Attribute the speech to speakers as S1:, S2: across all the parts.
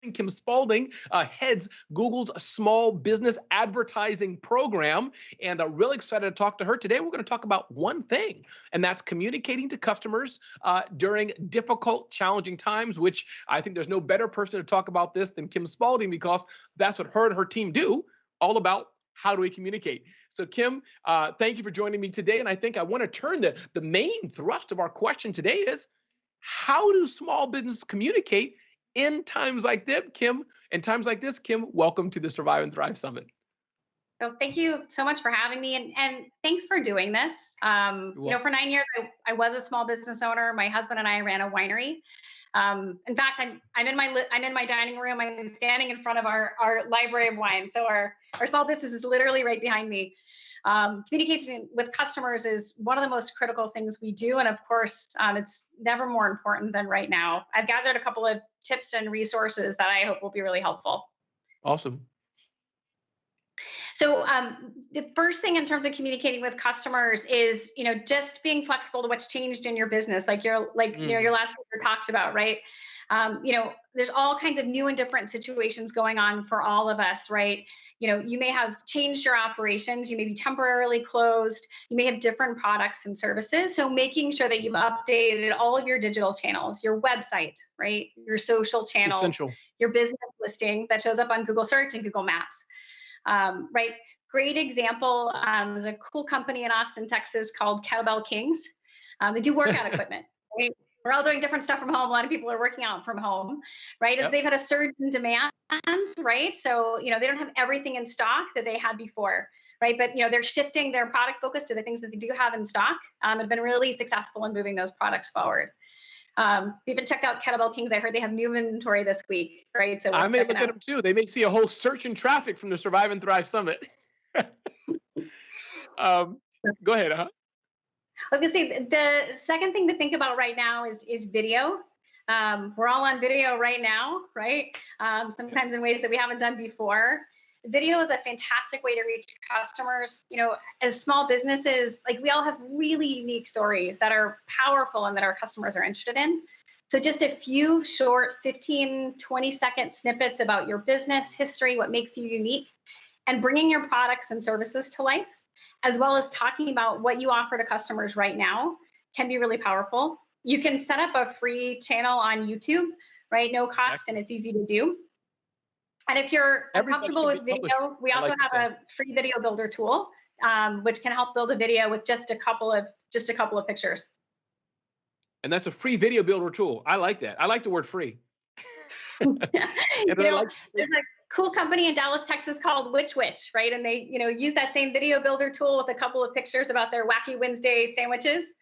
S1: Kim Spalding heads Google's small business advertising program, and really excited to talk to her today. We're going to talk about one thing, and that's communicating to customers during difficult, challenging times. Which I think there's no better person to talk about this than Kim Spalding, because that's what her and her team do, all about how do we communicate. So, Kim, thank you for joining me today. And I think I want to turn the main thrust of our question today is, how do small businesses communicate in times like this, Kim? In times like this, Kim, welcome to the Survive and Thrive Summit.
S2: So thank you so much for having me, and thanks for doing this.
S1: Well,
S2: For 9 years, I was a small business owner. My husband and I ran a winery. In fact, I'm in my dining room. I'm standing in front of our library of wine. So our small business is literally right behind me. Communication with customers is one of the most critical things we do, and of course, it's never more important than right now. I've gathered a couple of tips and resources that I hope will be really helpful.
S1: awesome.
S2: So the first thing in terms of communicating with customers is, just being flexible to what's changed in your business, your
S1: Mm,
S2: last speaker talked about, right? There's all kinds of new and different situations going on for all of us, right? You may have changed your operations, you may be temporarily closed, you may have different products and services. So making sure that you've updated all of your digital channels, your website, right? Your social channels,
S1: essential.
S2: your business listing that shows up on Google Search and Google Maps, right? Great example. There's a cool company in Austin, Texas called Kettlebell Kings. They do workout equipment. Right? We're all doing different stuff from home. A lot of people are working out from home, right? As
S1: Yep.
S2: they've had a surge in demand, right? So, they don't have everything in stock that they had before, right? But, they're shifting their product focus to the things that they do have in stock, and been really successful in moving those products forward. Even checked out Kettlebell Kings. I heard they have new inventory this week, right? So
S1: I
S2: worth
S1: may
S2: checking
S1: look at
S2: out.
S1: them too. They may see a whole surge in traffic from the Survive and Thrive Summit. um, Go ahead, huh?
S2: I was gonna say the second thing to think about right now is video. We're all on video right now, right?
S1: Yep.
S2: Sometimes in ways that we haven't done before. Video is a fantastic way to reach customers. As small businesses, like we all have really unique stories that are powerful and that our customers are interested in. So just a few short 15, 20-second snippets about your business history, what makes you unique, and bringing your products and services to life, as well as talking about what you offer to customers right now, can be really powerful. You can set up a free channel on YouTube, right? No cost, and
S1: Exactly.
S2: it's easy to do. And if you're
S1: Everybody
S2: uncomfortable
S1: can
S2: with
S1: be a publisher,
S2: video, we
S1: I
S2: also
S1: like to say.
S2: have a free video builder tool, which can help build a video with just a couple of pictures.
S1: And that's a free video builder tool. I like that. I like the word free. And
S2: you
S1: I
S2: know,
S1: like to say,
S2: there's a cool company in Dallas, Texas called Witch Witch, right? And they, use that same video builder tool with a couple of pictures about their wacky Wednesday sandwiches.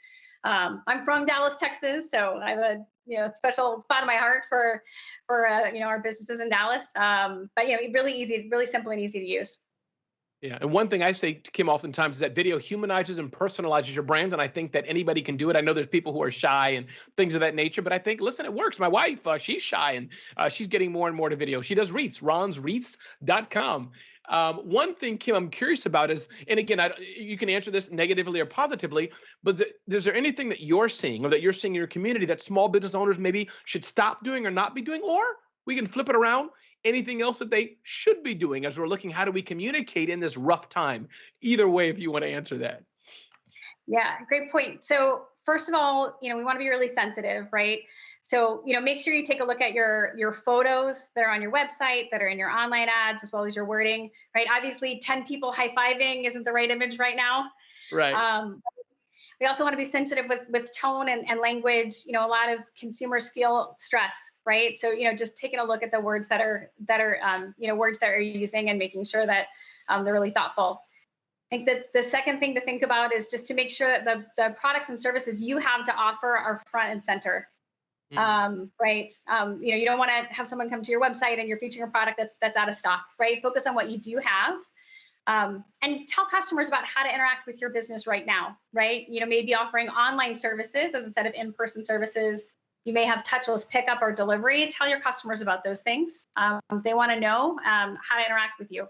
S2: I'm from Dallas, Texas, so I have a special spot in my heart for our businesses in Dallas. But really easy, really simple and easy to use.
S1: yeah, and one thing I say to Kim oftentimes is that video humanizes and personalizes your brand, and I think that anybody can do it. I know there's people who are shy and things of that nature, but I think, listen, it works. My wife, she's shy, and she's getting more and more to video. She does wreaths, ronswreaths.com. One thing, Kim, I'm curious about is, and again, you can answer this negatively or positively, but is there anything that you're seeing or that you're seeing in your community that small business owners maybe should stop doing or not be doing, or we can flip it around, anything else that they should be doing as we're looking, how do we communicate in this rough time? Either way, if you want to answer that.
S2: Yeah, great point. So first of all, we want to be really sensitive, right? So, make sure you take a look at your photos that are on your website, that are in your online ads, as well as your wording, right? Obviously, 10 people high-fiving isn't the right image right now.
S1: Right.
S2: Um, we also want to be sensitive with tone and language. A lot of consumers feel stress, right? So, just taking a look at the words that are words that are using, and making sure that they're really thoughtful. I think that the second thing to think about is just to make sure that the products and services you have to offer are front and center.
S1: Mm,
S2: Right. You don't want to have someone come to your website and you're featuring a product that's out of stock, right? Focus on what you do have, and tell customers about how to interact with your business right now, right? Maybe offering online services as instead of in-person services. You may have touchless pickup or delivery. Tell your customers about those things. They want to know how to interact with you.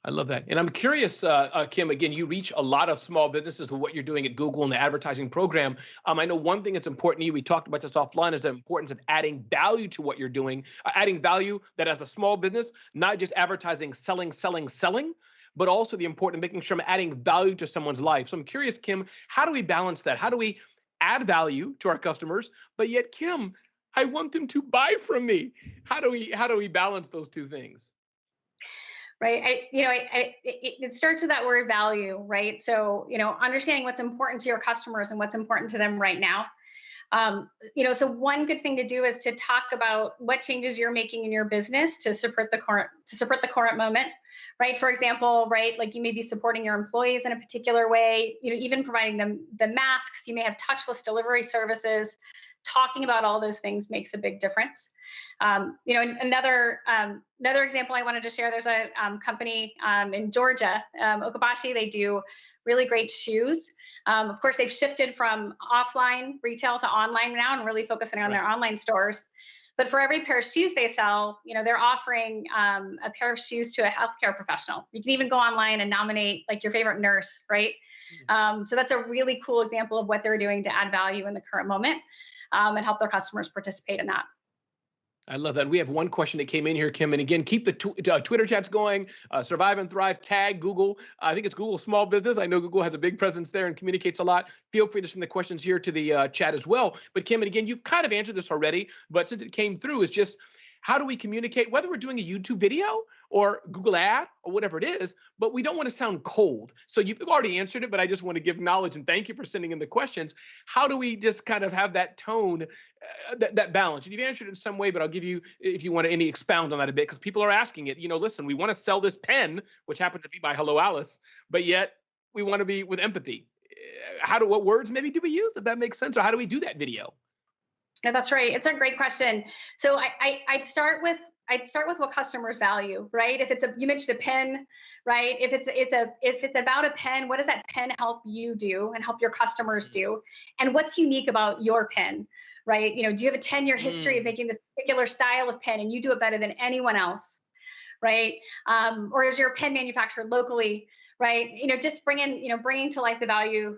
S1: I love that. And I'm curious, Kim, again, you reach a lot of small businesses with what you're doing at Google and the advertising program. I know one thing that's important to you, we talked about this offline, is the importance of adding value to what you're doing, adding value that as a small business, not just advertising, selling, selling, selling, but also the important of making sure I'm adding value to someone's life. So I'm curious, Kim, how do we balance that? How do we add value to our customers, but yet, Kim, I want them to buy from me? How do we balance those two things?
S2: Right. It starts with that word value, right? So, understanding what's important to your customers and what's important to them right now. So one good thing to do is to talk about what changes you're making in your business to support the current moment, right? For example, right, like you may be supporting your employees in a particular way, even providing them the masks. You may have touchless delivery services. Talking about all those things makes a big difference. Another example I wanted to share. There's a company in Georgia, Okabashi. They do really great shoes. Of course, they've shifted from offline retail to online now and really focusing on
S1: Right.
S2: their online stores. But for every pair of shoes they sell, they're offering a pair of shoes to a healthcare professional. You can even go online and nominate like your favorite nurse, right? So that's a really cool example of what they're doing to add value in the current moment and help their customers participate in that.
S1: I love that. We have one question that came in here, Kim. And again, keep the Twitter chats going. Survive and Thrive. Tag Google. I think it's Google Small Business. I know Google has a big presence there and communicates a lot. Feel free to send the questions here to the chat as well. But Kim, and again, you've kind of answered this already, but since it came through, it's just how do we communicate, whether we're doing a YouTube video or Google ad or whatever it is, but we don't want to sound cold. So you've already answered it, but I just want to give knowledge and thank you for sending in the questions. How do we just kind of have that tone, that balance? And you've answered it in some way, but I'll give you, if you want to any expound on that a bit, because people are asking it. Listen, we want to sell this pen, which happens to be by Hello Alice, but yet we want to be with empathy. What words maybe do we use, if that makes sense, or how do we do that video?
S2: Yeah, that's right. It's a great question. So I'd start with what customers value, right? If it's you mentioned a pen, right? If it's about a pen, what does that pen help you do and help your customers do? And what's unique about your pen, right? Do you have a 10-year history of
S1: Mm,
S2: making this particular style of pen and you do it better than anyone else, right? Or is your pen manufactured locally? Right, just bringing to life the value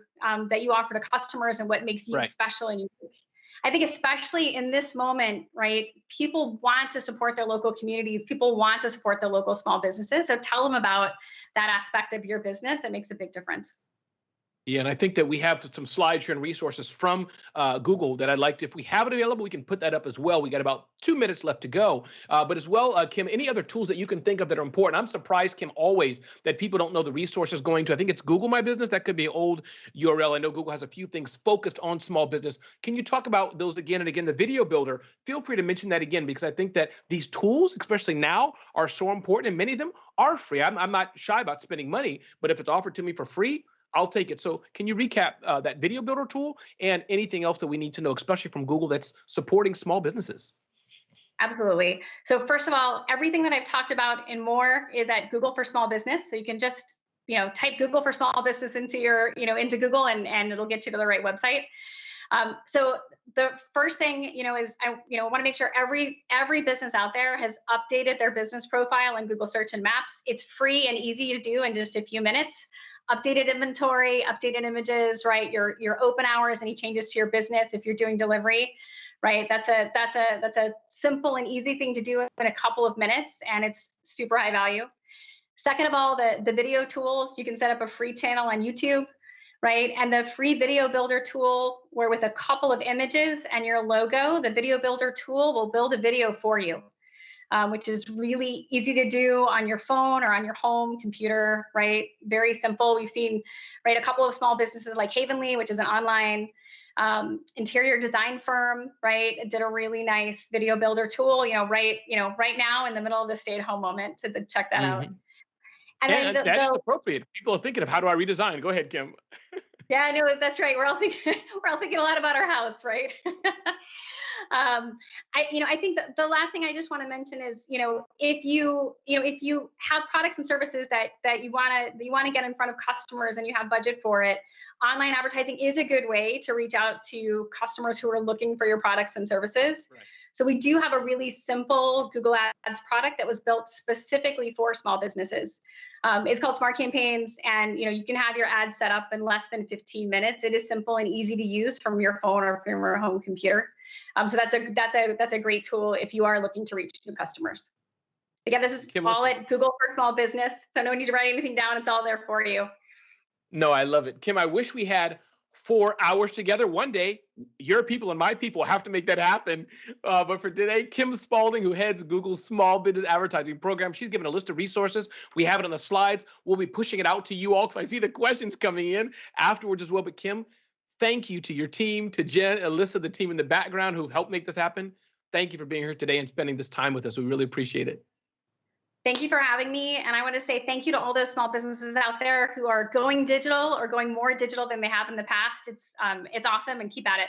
S2: that you offer to customers and what makes you
S1: right.
S2: special and unique. I think especially in this moment, right, people want to support their local communities. People want to support their local small businesses. So tell them about that aspect of your business that makes a big difference.
S1: Yeah, and I think that we have some slides here and resources from Google that I'd like to, if we have it available, we can put that up as well. We got about 2 minutes left to go. But as well, Kim, any other tools that you can think of that are important? I'm surprised, Kim, always that people don't know the resources going to, I think it's Google My Business. That could be an old URL. I know Google has a few things focused on small business. Can you talk about those again and again? The video builder, feel free to mention that again, because I think that these tools, especially now, are so important, and many of them are free. I'm not shy about spending money, but if it's offered to me for free, I'll take it. So can you recap that video builder tool and anything else that we need to know, especially from Google that's supporting small businesses?
S2: Absolutely. So first of all, everything that I've talked about and more is at Google for Small Business. So you can just type Google for Small Business into into Google and it'll get you to the right website. So the first thing, is I, want to make sure every business out there has updated their business profile in Google Search and Maps. It's free and easy to do in just a few minutes. Updated inventory, updated images, right? Your open hours, any changes to your business if you're doing delivery, right? That's a simple and easy thing to do in a couple of minutes, and it's super high value. Second of all, the video tools, you can set up a free channel on YouTube, right? And the free video builder tool, where with a couple of images and your logo, the video builder tool will build a video for you, which is really easy to do on your phone or on your home computer, right? Very simple. We've seen, right, a couple of small businesses like Havenly, which is an online interior design firm, right? It did a really nice video builder tool, right now in the middle of the stay-at-home moment to check that out.
S1: Mhm.
S2: And then
S1: And
S2: the,
S1: that is
S2: the
S1: appropriate. People are thinking of how do I redesign? Go ahead, Kim.
S2: Yeah, no, that's right. We're all thinking we're all thinking a lot about our house, right? I think the last thing I just want to mention is, if you have products and services that you want to get in front of customers and you have budget for it, online advertising is a good way to reach out to customers who are looking for your products and services.
S1: Right.
S2: So we do have a really simple Google Ads product that was built specifically for small businesses. It's called Smart Campaigns, and you can have your ad set up in less than 15 minutes. It is simple and easy to use from your phone or from your home computer. So that's a great tool if you are looking to reach new customers. Again, this is
S1: Kim,
S2: all
S1: listen,
S2: at Google for Small Business, so no need to write anything down. It's all there for you.
S1: no, I love it. Kim, I wish we had 4 hours together. One day, your people and my people have to make that happen. But for today, Kim Spalding, who heads Google's small business advertising program, she's given a list of resources. We have it on the slides. We'll be pushing it out to you all because I see the questions coming in afterwards as well. But Kim, thank you to your team, to Jen, Alyssa, the team in the background who helped make this happen. Thank you for being here today and spending this time with us. We really appreciate it.
S2: Thank you for having me. And I want to say thank you to all those small businesses out there who are going digital or going more digital than they have in the past. It's awesome, and keep at it.